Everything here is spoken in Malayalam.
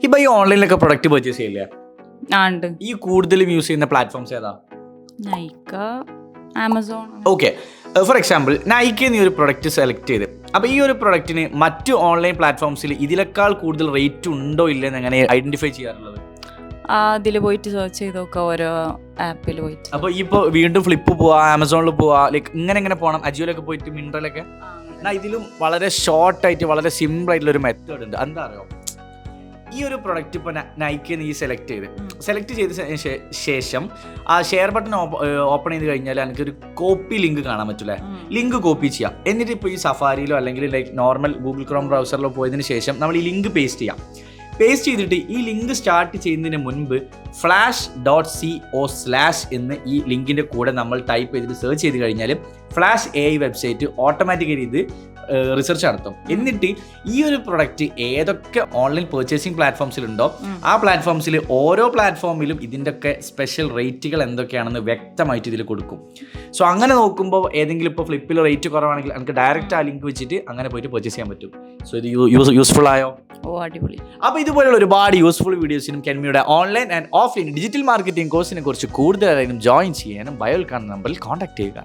ഇപ്പൊ ഈ ഓൺലൈനിലൊക്കെ പ്രൊഡക്റ്റ് പർച്ചേസ് ചെയ്യില്ലേ? ഉണ്ട്. ഈ കൂടുതലും യൂസ് ചെയ്യുന്ന പ്ലാറ്റ്ഫോംസ് ഏതാ? Nykaa, Amazon. Okay, for example Nike നീ ഒരു പ്രൊഡക്റ്റ് സെലക്ട് ചെയ്ത്, അപ്പോൾ ഈ ഒരു പ്രൊഡക്റ്റിന് മറ്റ് ഓൺലൈൻ പ്ലാറ്റ്ഫോംസിൽ ഇതിനേക്കാൾ കൂടുതൽ റേറ്റ് ഉണ്ടോ ഇല്ലെന്ന് എങ്ങനെ ഐഡന്റിഫൈ ചെയ്യാറുള്ളത്? അതിൽ പോയിട്ട് സെർച്ച് ചെയ്ത് നോക്കുക, ഓരോ ആപ്പിൽ പോയിട്ട്. അപ്പോൾ ഈ ഇപ്പോൾ വീണ്ടും ഫ്ലിപ്പ് പോവാ, ആമസോണിൽ പോവാ, ലൈക്ക് ഇങ്ങനെ പോകണം, അജിയോയിലൊക്കെ പോയിട്ട് മിൻട്രയിലൊക്കെ. എന്നാൽ ഇതിലും വളരെ ഷോർട്ടായിട്ട് വളരെ സിമ്പിൾ ആയിട്ടുള്ള ഒരു മെത്തേഡ് ഉണ്ട്. എന്താ അറിയോ? ഈ ഒരു പ്രൊഡക്റ്റ് ഇപ്പോൾ നൈക്കി നീ സെലക്ട് ചെയ്ത ശേഷം ആ ഷെയർ ബട്ടൺ ഓപ്പൺ ചെയ്ത് കഴിഞ്ഞാൽ എനിക്കൊരു കോപ്പി ലിങ്ക് കാണാൻ പറ്റില്ലേ? ലിങ്ക് കോപ്പി ചെയ്യാം. എന്നിട്ട് ഇപ്പോൾ ഈ സഫാരിയിലോ അല്ലെങ്കിൽ ലൈക്ക് നോർമൽ ഗൂഗിൾ ക്രോം ബ്രൗസറിലോ പോയതിന് ശേഷം നമ്മൾ ഈ ലിങ്ക് പേസ്റ്റ് ചെയ്യാം. പേസ്റ്റ് ചെയ്തിട്ട് ഈ ലിങ്ക് സ്റ്റാർട്ട് ചെയ്യുന്നതിന് മുൻപ് flash.co/ എന്ന് ഈ ലിങ്കിൻ്റെ കൂടെ നമ്മൾ ടൈപ്പ് ചെയ്തിട്ട് സെർച്ച് ചെയ്ത് കഴിഞ്ഞാൽ ഫ്ലാഷ് AI വെബ്സൈറ്റ് ഓട്ടോമാറ്റിക്കലി ഇത് റിസർച്ച് നടത്തും. എന്നിട്ട് ഈ ഒരു പ്രൊഡക്റ്റ് ഏതൊക്കെ ഓൺലൈൻ പർച്ചേസിംഗ് പ്ലാറ്റ്ഫോംസിലുണ്ടോ ആ പ്ലാറ്റ്ഫോംസിൽ ഓരോ പ്ലാറ്റ്ഫോമിലും ഇതിൻ്റെ ഒക്കെ സ്പെഷ്യൽ റേറ്റുകൾ എന്തൊക്കെയാണെന്ന് വ്യക്തമായിട്ട് ഇതിൽ കൊടുക്കും. സോ അങ്ങനെ നോക്കുമ്പോൾ ഏതെങ്കിലും ഇപ്പോൾ ഫ്ലിപ്പിൽ റേറ്റ് കുറവാണെങ്കിൽ നമുക്ക് ഡയറക്റ്റ് ആ ലിങ്ക് വെച്ചിട്ട് അങ്ങനെ പോയിട്ട് പർച്ചേസ് ചെയ്യാൻ പറ്റും. സോ ഇത് യൂസ്ഫുൾ ആയോ? അടിപൊളി. അപ്പോൾ ഇതുപോലുള്ള ഒരുപാട് യൂസ്ഫുൾ വീഡിയോസിനും കെൻമിയുടെ online and offline digital marketing കോഴ്സിനെ കുറിച്ച് കൂടുതലായും ജോയിൻ ചെയ്യാനും ബയോയിൽ കാണുന്ന നമ്പറിൽ കോൺടാക്ട് ചെയ്യുക.